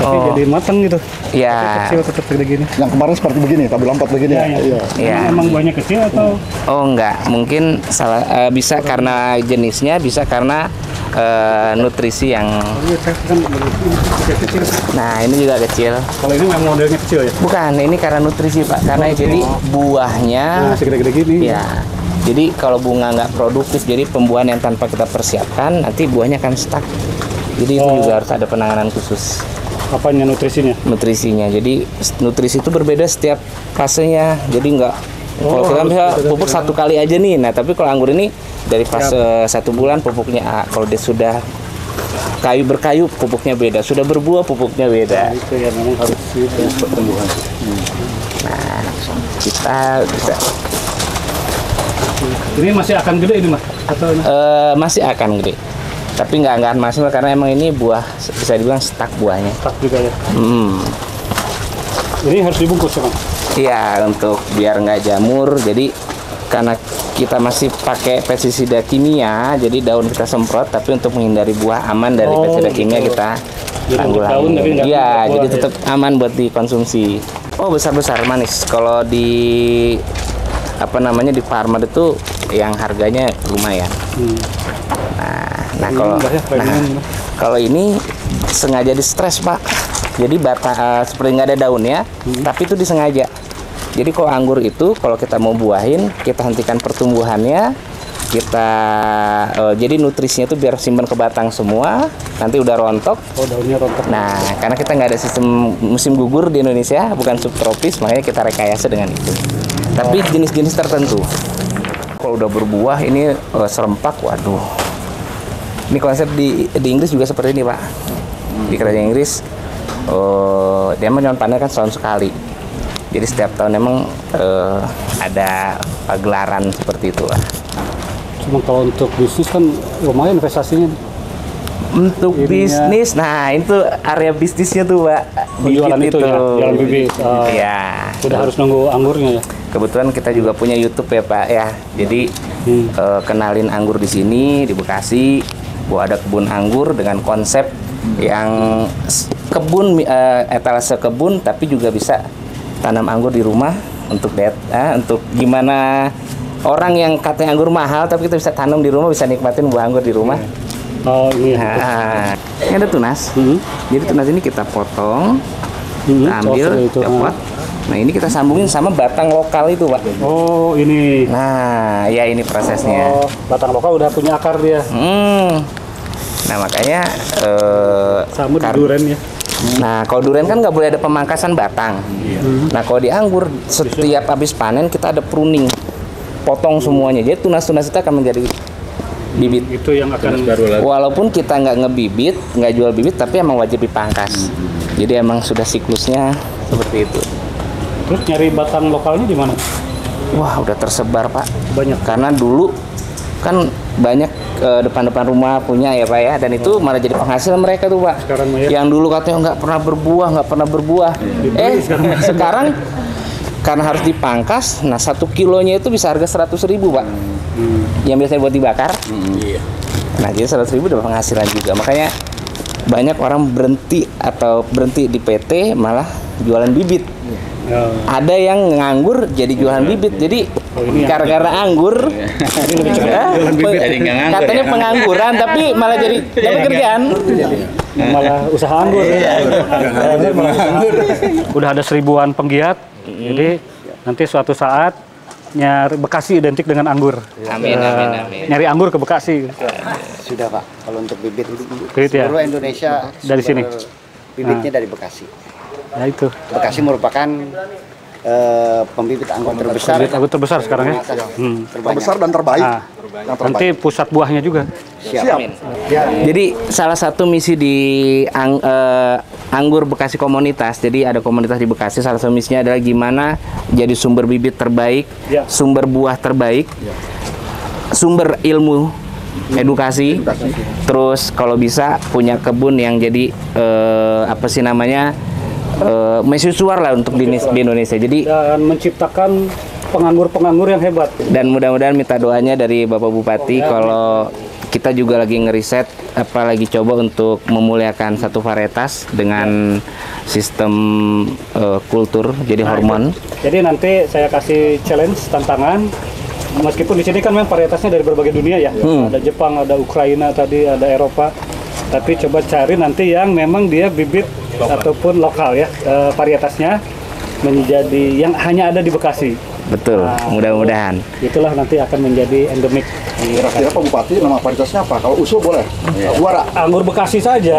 tapi jadi matang gitu. Ya. Kecil tetap gini. Yang kemarin seperti begini, tabel lampat begini. Iya. Ya. Emang buahnya kecil atau? Oh enggak, mungkin salah bisa karena jenisnya, bisa karena nutrisi yang. Nah ini juga kecil. Kalau ini memang modelnya kecil ya? Bukan, ini karena nutrisi Pak. Karena jadi buahnya. Nah, segede-gede gini. Ya. Jadi kalau bunga nggak produktif, jadi pembuahan yang tanpa kita persiapkan, nanti buahnya akan stuck. Jadi itu juga harus ada penanganan khusus. Apanya nutrisinya? Nutrisinya. Jadi nutrisi itu berbeda setiap fasenya. Jadi nggak. Kalau kita bisa pupuk satu kali aja nih. Nah tapi kalau anggur ini dari fase 1 bulan pupuknya A. Kalau dia sudah berkayu pupuknya beda. Sudah berbuah pupuknya beda. Nah, itu ya memang harus pertumbuhan. Nah kita bisa. Ini masih akan gede ini Mas? Atau masih akan gede. Tapi nggak akan maksimal karena emang ini buah bisa dibilang stuck buahnya. stuck juga ya? Ini harus dibungkus ya Mas? Iya, untuk biar nggak jamur. Jadi karena kita masih pakai pestisida kimia, jadi daun kita semprot. Tapi untuk menghindari buah aman dari pestisida kimia kita tanggulangi. Iya, jadi tetap aman buat dikonsumsi. Oh besar-besar manis. Kalau di di farmer itu yang harganya lumayan. Nah kalau ini sengaja di stres Pak. Jadi seperti nggak ada daunnya, tapi itu disengaja. Jadi kalau anggur itu kalau kita mau buahin, kita hentikan pertumbuhannya, jadi nutrisinya itu biar simpan ke batang semua, nanti udah rontok. Oh daunnya rontok. Nah karena kita nggak ada sistem musim gugur di Indonesia, bukan subtropis, makanya kita rekayasa dengan itu. Tapi jenis-jenis tertentu. Kalau udah berbuah ini serempak, waduh. Ini konsep di Inggris juga seperti ini Pak. Di kerajaan Inggris, dia memang panen kan setahun sekali. Jadi setiap tahun memang ada pagelaran seperti itu lah. Cuma kalau untuk bisnis kan lumayan investasinya. Untuk bisnis, nah itu area bisnisnya tuh Pak. Jualan itu ya, jualan bibit. Iya. Udah harus nunggu anggurnya ya. Kebetulan kita juga punya YouTube ya Pak ya. Jadi kenalin anggur di sini di Bekasi. Bahwa ada kebun anggur dengan konsep yang kebun etalase kebun, tapi juga bisa tanam anggur di rumah untuk untuk gimana orang yang katanya anggur mahal, tapi kita bisa tanam di rumah, bisa nikmatin buah anggur di rumah. Oh iya. Nah, ini ada tunas. Jadi tunas ini kita potong, kita ambil, kita pot. Nah ini kita sambungin sama batang lokal itu Pak. Oh ini. Nah ya ini prosesnya. Oh, batang lokal udah punya akar dia. Nah makanya sama di durian ya. Nah kalau durian kan nggak boleh ada pemangkasan batang. Nah kalau di anggur setiap habis panen kita ada pruning, potong semuanya. Jadi tunas-tunas itu akan menjadi bibit. Itu yang akan walaupun kita nggak ngebibit, nggak jual bibit, tapi emang wajib dipangkas. Jadi emang sudah siklusnya seperti itu. Terus nyari batang lokalnya di mana? Wah udah tersebar Pak. Banyak. Karena dulu kan banyak depan-depan rumah punya ya Pak ya, dan itu malah jadi penghasil mereka tuh Pak. Sekarang ya. Yang dulu katanya nggak pernah berbuah. Sekarang karena harus dipangkas, nah 1 kilonya itu bisa harga 100.000 Pak. Yang biasanya buat dibakar. Nah jadi 100.000 udah penghasilan juga. Makanya banyak orang berhenti di PT malah jualan bibit. Ada yang nganggur jadi jualan bibit. Jadi gara-gara anggur katanya pengangguran, tapi malah jadi kerjaan. Malah usaha anggur. Udah ada 1000-an penggiat. Jadi nanti suatu saat nyari Bekasi identik dengan anggur. Amin. Nyari anggur ke Bekasi. Sudah Pak, kalau untuk bibit ya? seluruh Indonesia dari sini. Bibitnya dari Bekasi. Nah itu. Bekasi merupakan pembibit anggur terbesar. Anggur terbesar sekarang ya. Terbesar dan terbaik. Nanti pusat buahnya juga. Siap. Jadi salah satu misi di Anggur Bekasi Komunitas. Jadi ada komunitas di Bekasi. Salah satu misinya adalah gimana jadi sumber bibit terbaik, sumber buah terbaik, sumber ilmu, edukasi. Terus kalau bisa punya kebun yang jadi mesusuar lah untuk di Indonesia. Jadi dan menciptakan penganggur-penganggur yang hebat. Dan mudah-mudahan minta doanya dari Bapak Bupati kalau kita juga lagi ngeriset, lagi coba untuk memuliakan satu varietas dengan sistem kultur, jadi hormon. Jadi nanti saya kasih challenge, tantangan. Meskipun di sini kan memang varietasnya dari berbagai dunia ya. Ada Jepang, ada Ukraina tadi, ada Eropa. Tapi coba cari nanti yang memang dia bibit ataupun lokal ya, varietasnya menjadi yang hanya ada di Bekasi. Betul, mudah-mudahan. Itulah nanti akan menjadi endemik. Kira-kira Pak Bupati nama varietasnya apa? Kalau usul boleh. Juara. Anggur Bekasi saja.